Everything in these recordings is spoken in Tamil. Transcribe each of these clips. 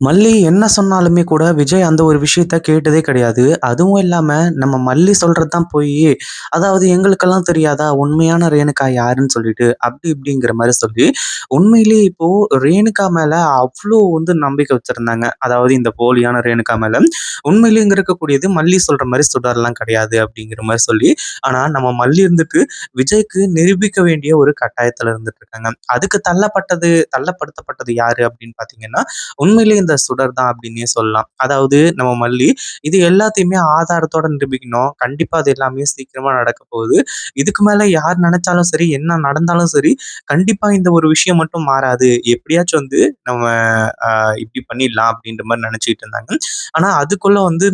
மல்லி என்ன சொன்னாலுமே கூட விஜய் அந்த ஒரு விஷயத்த கேட்டதே கிடையாது. அதுவும் இல்லாம நம்ம மல்லி சொல்றது தான் பொய்யி. அதாவது எங்களுக்கெல்லாம் தெரியாதா? உண்மையான ரேணுகா யாருன்னு சொல்லிட்டு, அப்படி இப்படிங்கிற மாரி சொல்லி, உண்மையிலேயே இப்போ ரேணுகா மேல அவ்ளோ வந்து நம்பிக்கை வச்சிருந்தாங்க. அதாவது இந்த போலியான ரேணுகா மேல. உண்மையிலேயே இங்க இருக்கக்கூடியது மல்லி சொல்ற மாரி சுடர்லாம் கிடையாது அப்படிங்கிற மாரி சொல்லி, ஆனா நம்ம மல்லி இருந்துட்டு விஜய்க்கு நிரூபிக்க வேண்டிய ஒரு கட்டாயத்துல இருந்துட்டு இருக்காங்க. அதுக்கு தள்ளப்படுத்தப்பட்டது யாரு அப்படின்னு பார்த்தீங்கன்னா, உண்மையிலேயே இந்த சுடர் தான் அப்படின்னே சொல்லலாம். அதாவது நம்ம மல்லி இது எல்லாத்தையுமே ஆதாரத்தோட நிரூபிக்கணும். கண்டிப்பா அது எல்லாமே சீக்கிரமா நடக்கப் போகுது. இதுக்கு மேல யார் நெனச்சாலும் சரி, என்ன நடந்தாலும் சரி, கண்டிப்பா இந்த ஒரு விஷயம் மட்டும் மாறாது. எப்படியாச்சும் வந்து நம்ம அ இப்படி பண்ணிடலாம் அப்படின்ற மாரி நெனச்சுக்கிட்டு இருந்தாங்க. ஆனா அதுக்குள்ள வந்து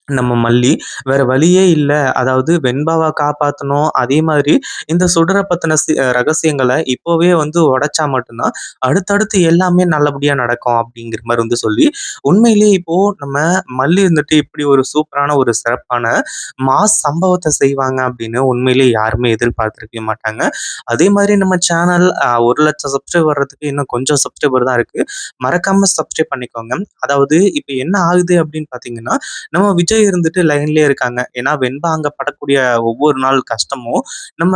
நம்ம மல்லி வேற வழியே இல்ல. அதாவது வெண்பாவ காப்பாத்தணும். அதே மாதிரி இந்த சுடர பத்தின ரகசியங்கள இப்பவே வந்து உடைச்சா மட்டும் தான், அடுத்தடுத்து எல்லாமே நல்லபடியா நடக்கும் அப்படிங்கிற மாரி வந்து சொல்லி, உண்மையிலேயே இப்போ நம்ம மல்லி இருந்துட்டு இப்படி ஒரு சூப்பரான ஒரு சிறப்பான மாஸ் சம்பவத்த செய்வாங்க அப்படின்னு உண்மையிலேயே யாருமே எதிர்பார்த்திருக்கவே மாட்டாங்க. அதே மாரி நம்ம சேனல் 1,00,000 சப்ஸ்கிரைபர் வர்றதுக்கு இன்னும் கொஞ்சம் சப்ஸ்கிரைபர் தான் இருக்கு. மறக்காம சப்ஸ்கிரைப் பண்ணிக்கோங்க. அதாவது இப்ப என்ன ஆகுது அப்படின்னு பார்த்தீங்கன்னா, நம்ம விஜய் இருந்துட்டு லைன்லயே இருக்காங்க. ஏன்னா, வெண்பா அங்க படக்கூடிய ஒவ்வொரு நாள் கஷ்டமும் நம்ம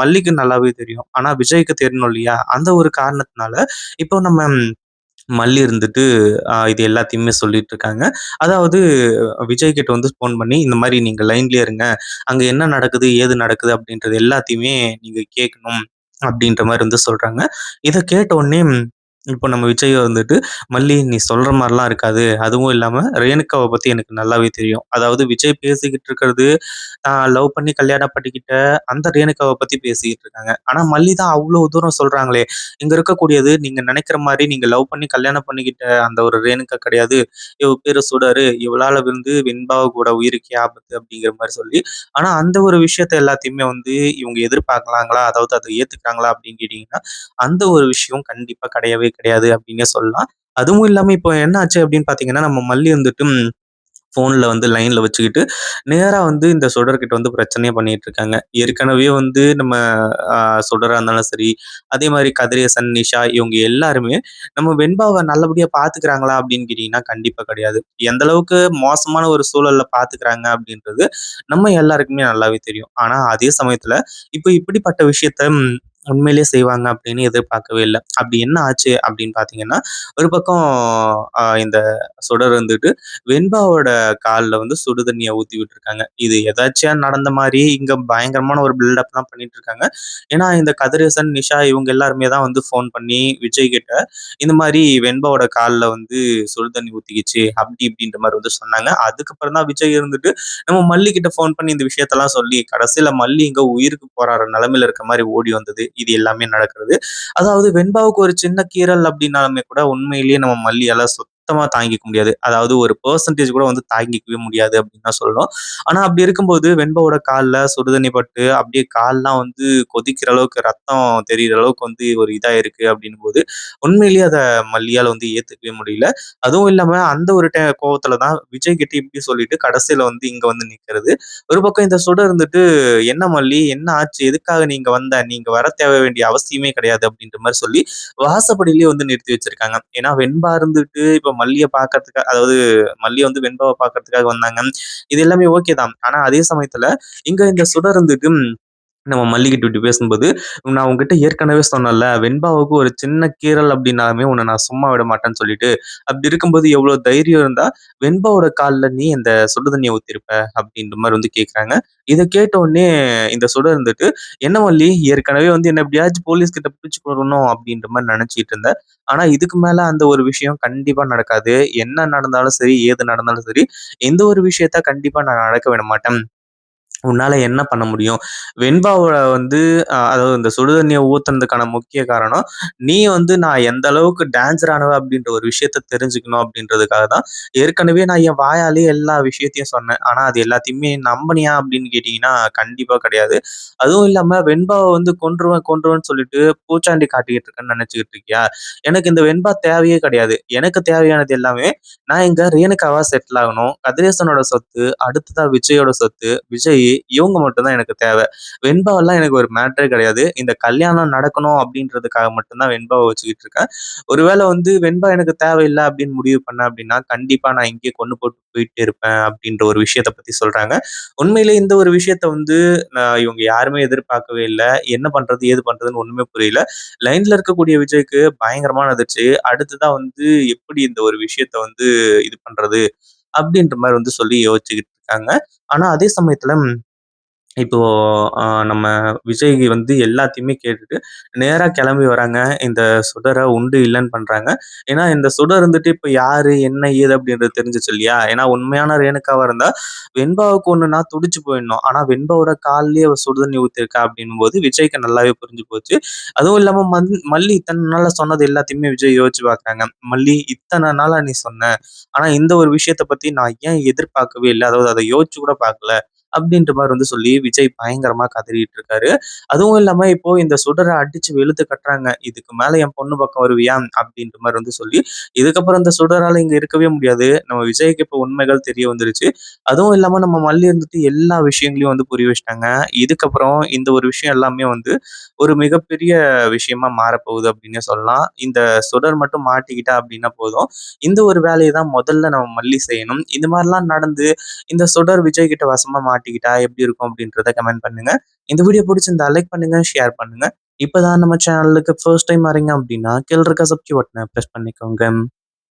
மல்லிக்கு நல்லாவே தெரியும். ஆனா, விஜய்க்கு தெரியணும் இல்லையா? அந்த ஒரு காரணத்தினால, இப்போ நம்ம மல்லி இருந்துட்டு இது எல்லாத்தையுமே சொல்லிட்டு இருக்காங்க. அதாவது விஜய் கிட்ட வந்து ஃபோன் பண்ணி, இந்த மாரி நீங்க லைன்லயே இருங்க. அங்க என்ன நடக்குது, ஏது நடக்குது அப்படின்றது எல்லாத்தையுமே நீங்க கேட்கணும். அப்படின்ற மாரி வந்து சொல்றாங்க. இத கேட்ட உடனே இப்போ நம்ம விஜய் வந்துட்டு, "மல்லி நீ சொல்ற மாரிலாம் இருக்காது. அதுவும் இல்லாம ரேணுகாவ பத்தி எனக்கு நல்லாவே தெரியும்." அதாவது விஜய் பேசிக்கிட்டு இருக்கிறது, லவ் பண்ணி கல்யாணம் பண்ணிக்கிட்ட அந்த ரேணுகாவ பத்தி பேசிக்கிட்டு இருக்காங்க. ஆனா மல்லி தான் அவ்ளோ தூரம் சொல்றாங்களே, இங்க இருக்கக்கூடியது நீங்க நினைக்கிற மாரி நீங்க லவ் பண்ணி கல்யாணம் பண்ணிக்கிட்ட அந்த ஒரு ரேணுகா கிடையாது. இவ பேரு சுடரு. இவளால வந்து வெண்பாவு கூட உயிருக்கே ஆபத்து அப்படிங்கிற மாரி சொல்லி, ஆனா அந்த ஒரு விஷயத்த எல்லாத்தையுமே வந்து இவங்க எதிர்பார்க்கலாங்களா? அதாவது அத ஏத்துக்கிறாங்களா அப்படின்னு கேட்டீங்கன்னா, அந்த ஒரு விஷயம் கண்டிப்பா கிடையவே கிடையாது அப்படின்னே சொல்லலாம். அதுவும் இல்லாம இப்போ என்ன ஆச்சு அப்படின்னு பார்த்தீங்கன்னா, நம்ம மல்லி வந்துட்டு ஃபோன்ல வந்து லைன்ல வச்சுக்கிட்டு, நேரா வந்து இந்த சுடர்கிட்ட வந்து பிரச்சனையே பண்ணிட்டு இருக்காங்க. ஏற்கனவே வந்து நம்ம அ சுடரா இருந்தாலும் சரி, அதே மாரி கதிரேசன், நிஷா இவங்க எல்லாருமே நம்ம வெண்பாவ நல்லபடியா பார்த்துக்கிறாங்களா அப்படின்னு கேட்டீங்கன்னா, கண்டிப்பா கிடையாது. எந்த அளவுக்கு மோசமான ஒரு சூழல்ல பார்த்துக்கிறாங்க அப்படின்றது நம்ம எல்லாருக்குமே நல்லாவே தெரியும். ஆனா அதே சமயத்துல, இப்ப இப்படிப்பட்ட விஷயத்த உண்மையிலேயே செய்வாங்க அப்படின்னு எதிர்பார்க்கவே இல்ல. அப்படி என்ன ஆச்சு அப்படின்னு பார்த்தீங்கன்னா, ஒரு பக்கம் இந்த சுடர் வந்துட்டு வெண்பாவோட கால்ல வந்து சுடு தண்ணிய ஊத்தி விட்டுருக்காங்க. இது எதார்ச்சியா நடந்த மாரி இங்க பயங்கரமான ஒரு பில்டப்லாம் பண்ணிட்டு இருக்காங்க. ஏன்னா, இந்த கதிரேசன், நிஷா இவங்க எல்லாருமே தான் வந்து ஃபோன் பண்ணி விஜய் கிட்ட இந்த மாரி வெண்பாவோட கால்ல வந்து சுடு தண்ணி ஊத்திக்கிச்சு. அப்படி இப்படின்ற மாரி வந்து சொன்னாங்க. அதுக்கப்புறம் தான் விஜய் இருந்துட்டு நம்ம மல்லி கிட்ட ஃபோன் பண்ணி இந்த விஷயத்தெல்லாம் சொல்லி கடைசியில மல்லி இங்க உயிருக்கு போராடுற நிலைமையில இருக்க மாரி ஓடி வந்தது. இது எல்லாமே நடக்கிறது. அதாவது வெண்பாவுக்கு ஒரு சின்ன கீறல் அப்படின்னாலுமே கூட உண்மையிலேயே நம்ம மல்லியால சுத்தமா தாங்கிக்க முடியாது. அதாவது ஒரு பெர்சன்டேஜ் கூட வந்து தாங்கிக்கவே முடியாது அப்படின்னு தான் சொல்லணும். ஆனா அப்படி இருக்கும்போது வெண்பாவோட கால்ல சுடுதண்ணி பட்டு அப்படியே கால்லாம் வந்து கொதிக்கிற அளவுக்கு ரத்தம் தெரியிற அளவுக்கு வந்து ஒரு இதா இருக்கு அப்படின்னும்போது, உண்மையிலேயே அத மல்லியால வந்து ஏத்துக்கவே முடியல. அதுவும் இல்லாம அந்த ஒரு கோவத்துல தான் விஜய் கிட்ட இப்படி சொல்லிட்டு கடைசியில வந்து இங்க வந்து நிக்கிறது. ஒரு பக்கம் இந்த சுடர் இருந்துட்டு, "என்ன மல்லி? என்ன ஆச்சு? எதுக்காக நீங்க வந்த? நீங்க வர தேவை வேண்டிய அவசியமே கிடையாது." அப்படின்ற மாரி சொல்லி வாசப்படியிலேயே வந்து நிறுத்தி வச்சிருக்காங்க. ஏன்னா வெண்பா இருந்துட்டு இப்ப மல்லிய பார்க்கறதுக்கா அதாவது மல்லிய வந்து வெண்பாவ பார்க்கறதுக்காக வந்தாங்க. இது எல்லாமே ஓகே தான். ஆனா அதே சமயத்துல இங்க இந்த சுடர் இருந்துட்டு நம்ம மல்லிகிட்ட இப்படி பேசும்போது, "நான் உன்கிட்ட ஏற்கனவே சொன்னேன்ல, வெண்பாவுக்கு ஒரு சின்ன கீறல் அப்படின்னாலுமே உன்ன நான் சும்மா விட மாட்டேன்னு சொல்லிட்டு, அப்படி இருக்கும்போது எவ்வளோ தைரியம் இருந்தா, வெண்பாவோட கால்ல நீ இந்த சுடு தண்ணிய ஊத்திருப்ப?" அப்படின்ற மாரி வந்து கேட்குறாங்க. இத கேட்ட உடனே இந்த சுடர் இருந்துட்டு, "என்ன வள்ளி, ஏற்கனவே வந்து என்ன எப்படியாச்சும் போலீஸ் கிட்ட பிடிச்சு குடுக்கணும் அப்படின்ற மாரி நெனச்சுக்கிட்டு இருந்தேன். ஆனா இதுக்கு மேல அந்த ஒரு விஷயம் கண்டிப்பா நடக்காது. என்ன நடந்தாலும் சரி, ஏது நடந்தாலும் சரி, இந்த ஒரு விஷயத்த கண்டிப்பா நான் நடக்க விட மாட்டேன். உன்னால என்ன பண்ண முடியும்? வெண்பாவோட வந்து அதாவது இந்த சுடு தண்ணீய ஊத்துனதுக்கான முக்கிய காரணம், நீ வந்து நான் எந்த அளவுக்கு டேஞ்சரானவ அப்படின்ற ஒரு விஷயத்த தெரிஞ்சுக்கணும் அப்படின்றதுக்காக தான், ஏற்கனவே நான் என் வாயாலேயே எல்லா விஷயத்தையும் சொன்னேன். ஆனா அது எல்லாத்தையுமே நம்புனியா அப்படின்னு கேட்டீங்கன்னா, கண்டிப்பா கிடையாது. அதுவும் இல்லாம வெண்பாவ வந்து கொன்றுவேன் கொன்றுவேன்னு சொல்லிட்டு பூச்சாண்டி காட்டிக்கிட்டு இருக்கேன்னு நெனச்சுக்கிட்டு இருக்கியா? எனக்கு இந்த வெண்பா தேவையே கிடையாது. எனக்கு தேவையானது எல்லாமே நான் இங்க ரேணுகாவா செட்டில் ஆகணும். கதிரேசனோட சொத்து, அடுத்ததா விஜயோட சொத்து. விஜய் இவங்க மட்டும் தான் எனக்கு தேவை. வெண்பாவெல்லாம் எனக்கு ஒரு மேட்டரே கிடையாது. இந்த கல்யாணம் நடக்கணும் அப்படின்றதுக்காக மட்டும் தான் வெண்பாவ வச்சுக்கிட்டு இருக்கேன். ஒருவேளை வெண்பா எனக்கு தேவையில்ல அப்படின்னு முடிவு பண்ணேன் அப்படின்னா, கண்டிப்பா நான் இங்கேயே கொண்டு போட்டு போயிட்டே இருப்பேன் அப்படின்ற ஒரு விஷயத்த பத்தி சொல்றாங்க. உண்மையிலே இந்த ஒரு விஷயத்த இவங்க யாருமே எதிர்பார்க்கவே இல்ல. என்ன பண்றது? ஏது பண்றதுன்னு ஒண்ணுமே புரியல. லைன்ல இருக்கக்கூடிய விஜய்க்கு பயங்கரமான அதிர்ச்சி. அடுத்ததா எப்படி இந்த ஒரு விஷயத்த இது பண்றது? அப்படின்ற மாரி சொல்லி யோசிச்சுக்கிட்டு இருக்காங்க. ஆனா அதே சமயத்துல இப்போ நம்ம விஜய் எல்லாத்தையுமே கேட்டுட்டு நேரா கிளம்பி வராங்க. இந்த சுடர உண்டு இல்லன்னு பண்றாங்க. ஏன்னா இந்த சுடர் இப்ப யாரு, என்ன, ஏது அப்படின்றது தெரிஞ்சுச்சு இல்லையா? ஏன்னா உண்மையான ரேணுகாவா இருந்தா, வெண்பாவுக்கு ஒண்ணுன்னா துடிச்சு போயிடணும். ஆனா வெண்பாவோட கால்லயே அவ சுடு தண்ணி ஊத்திருக்கா அப்படின்னும்போது விஜய்க்கு நல்லாவே புரிஞ்சு போச்சு. அதுவும் இல்லாம மல்லி இத்தன நாளா சொன்னது எல்லாத்தையுமே விஜய் யோசிச்சு பார்க்குறாங்க. மல்லி இத்தன நாளா நீ சொன்ன. ஆனா இந்த ஒரு விஷயத்த பத்தி நான் ஏன் எதிர்பார்க்கவே இல்ல. அதாவது அத யோசிச்சு கூட பார்க்கல. அப்படின்ற மாரி சொல்லி விஜய் பயங்கரமா கதறிட்டு இருக்காரு. அதுவும் இல்லாம இப்போ இந்த சுடர அடிச்சு வெளுத்து கட்டுறாங்க. "இதுக்கு மேல என் பொண்ணு பக்கம் வருவியா?" அப்படின்ற மாரி சொல்லி, இதுக்கப்புறம் இந்த சுடரால இங்க இருக்கவே முடியாது. நம்ம விஜய்க்கு இப்போ உண்மைகள் தெரிய வந்துருச்சு. அதுவும் இல்லாம நம்ம மல்லி எல்லா விஷயங்களையும் புரிய வச்சுட்டாங்க. இதுக்கப்புறம் இந்த ஒரு விஷயம் எல்லாமே ஒரு மிகப்பெரிய விஷயமா மாறப்போகுது அப்படின்னே சொல்லலாம். இந்த சுடர் மட்டும் மாட்டிக்கிட்டா அப்படின்னா போதும். இந்த ஒரு வேலைய தான் முதல்ல நம்ம மல்லி செய்யணும். இந்த மாரிலாம் நடந்து இந்த சுடர் விஜய் கிட்ட வசமா மாட்டிக்கிட்டா எப்படி இருக்கும் அப்படின்றத கமெண்ட் பண்ணுங்க. இந்த வீடியோ பிடிச்சிருந்தா லைக் பண்ணுங்க, ஷேர் பண்ணுங்க. இப்பதான் நம்ம சேனலுக்கு ஃபர்ஸ்ட் டைம் வரீங்க அப்படின்னா, கீழ இருக்க சப்ஸ்கிரைப் பட்டன பிரஸ் பண்ணிக்கோங்க.